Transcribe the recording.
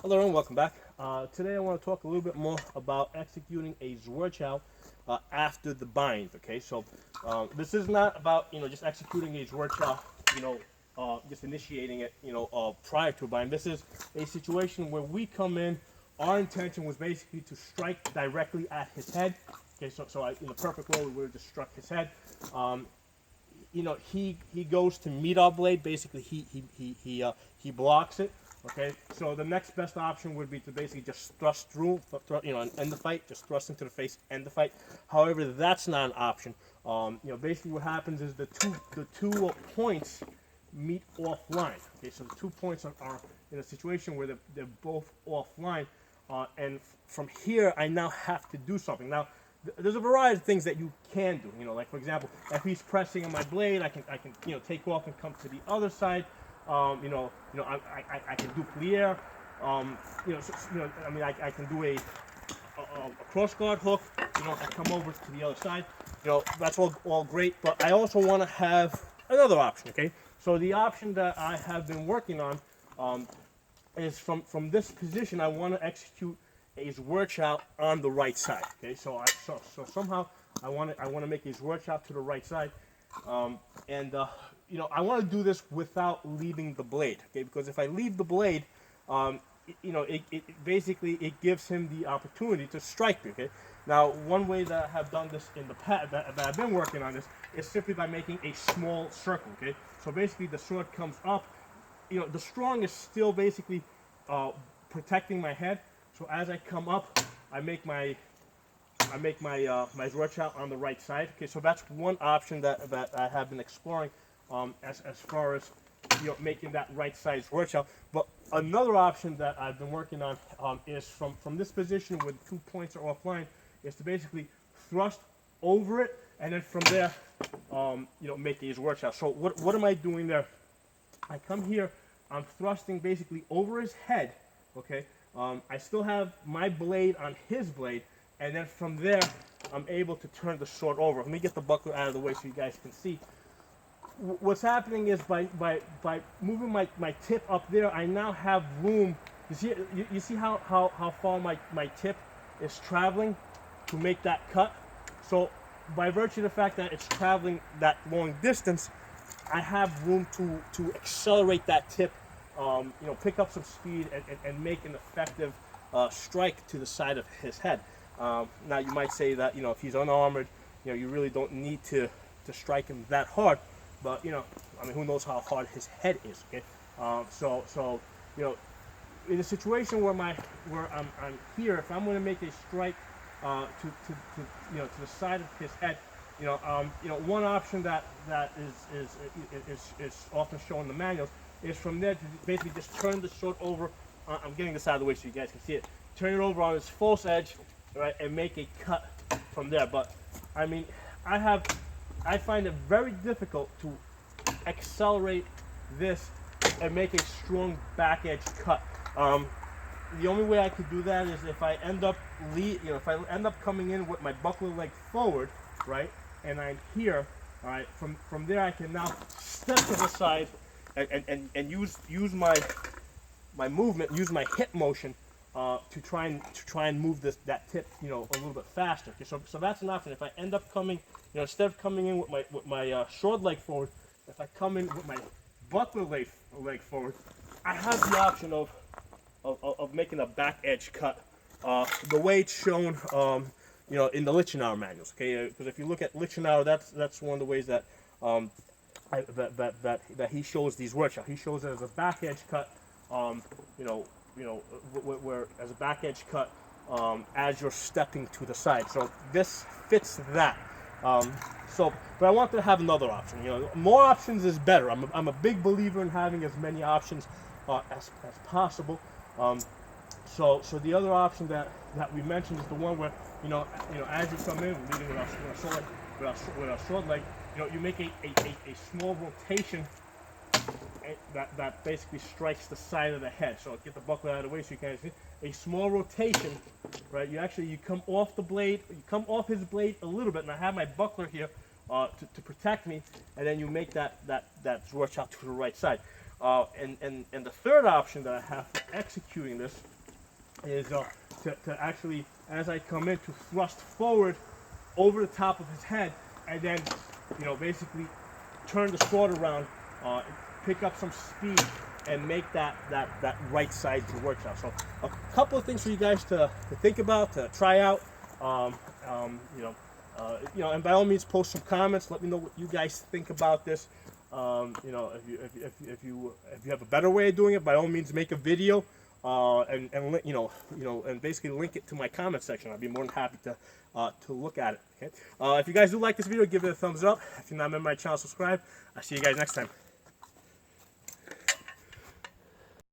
Hello and welcome back. Today I want to talk a little bit more about executing a Zwerchau after the bind. Okay, so this is not about just executing a Zwerchau, just initiating it, prior to a bind. This is a situation where we come in. Our intention was basically to strike directly at his head. Okay, so in the perfect world we would have just struck his head. He goes to meet our blade. Basically, he blocks it. Okay, so the next best option would be to basically just thrust through, and end the fight. Just thrust into the face, end the fight. However, that's not an option. Basically what happens is the two points meet offline. Okay, so the 2 points are in a situation where they're both offline, and from here I now have to do something. Now, there's a variety of things that you can do. Like for example, if he's pressing on my blade, I can take off and come to the other side. I can do plier. I can do a cross guard hook. I come over to the other side. That's all great. But I also want to have another option. Okay, so the option that I have been working on is from this position. I want to execute a Zwerchau on the right side. Okay, so somehow I want to make a Zwerchau to the right side, I want to do this without leaving the blade. Okay, because if I leave the blade, it basically gives him the opportunity to strike me. Okay, now one way that I have done this in the past, that I've been working on this, is simply by making a small circle. Okay, so basically the sword comes up. The strong is still basically protecting my head. So as I come up, I make my my Zwerchau on the right side. Okay, so that's one option that I have been exploring as far as making that right side Zwerchau. But another option that I've been working on is from this position where the 2 points are offline, is to basically thrust over it, and then from there make a Zwerchau. So what am I doing there? I come here, I'm thrusting basically over his head. Okay. I still have my blade on his blade, and then from there, I'm able to turn the sword over. Let me get the buckler out of the way so you guys can see. What's happening is by moving my tip up there, I now have room. You see how far my tip is traveling to make that cut? So by virtue of the fact that it's traveling that long distance, I have room to accelerate that tip, pick up some speed and make an effective strike to the side of his head. Now you might say that if he's unarmored, you really don't need to strike him that hard, but who knows how hard his head is? Okay, so in a situation where I'm here, if I'm going to make a strike to the side of his head, one option that is often shown in the manuals is from there to basically just turn the sword over. I'm getting this out of the way so you guys can see it. Turn it over on its false edge, right, and make a cut from there. But I find it very difficult to accelerate this and make a strong back edge cut. The only way I could do that is if I end up coming in with my buckler leg forward, right, and I'm here, all right. From there I can now step to the side and use my movement, use my hip motion to try and move that tip a little bit faster. Okay, so that's an option. If I end up coming, instead of coming in with my sword leg forward, if I come in with my buckler leg forward, I have the option of making a back edge cut, the way it's shown in the Lichtenauer manuals. Okay, because if you look at Lichtenauer, that's one of the ways that that he shows these Zwerchau. He shows it as a back edge cut, where as a back edge cut as you're stepping to the side. So this fits that. But I want to have another option. More options is better. I'm a big believer in having as many options as possible. So the other option that we mentioned is the one where as you come in, leading with our sword leg, you make a small rotation that basically strikes the side of the head. So I'll get the buckler out of the way so you can see. A small rotation, right? You come off the blade, you come off his blade a little bit, and I have my buckler here to protect me, and then you make that Zwerchau to the right side. And the third option that I have for executing this is to actually, as I come in, to thrust forward over the top of his head, and then, basically turn the sword around, pick up some speed, and make that right side to work out. So a couple of things for you guys to think about, to try out. And by all means, post some comments. Let me know what you guys think about this. If you have a better way of doing it, by all means, make a video. And basically link it to my comment section. I'd be more than happy to look at it. Okay. If you guys do like this video, give it a thumbs up. If you're not a member of my channel, subscribe. I'll see you guys next time.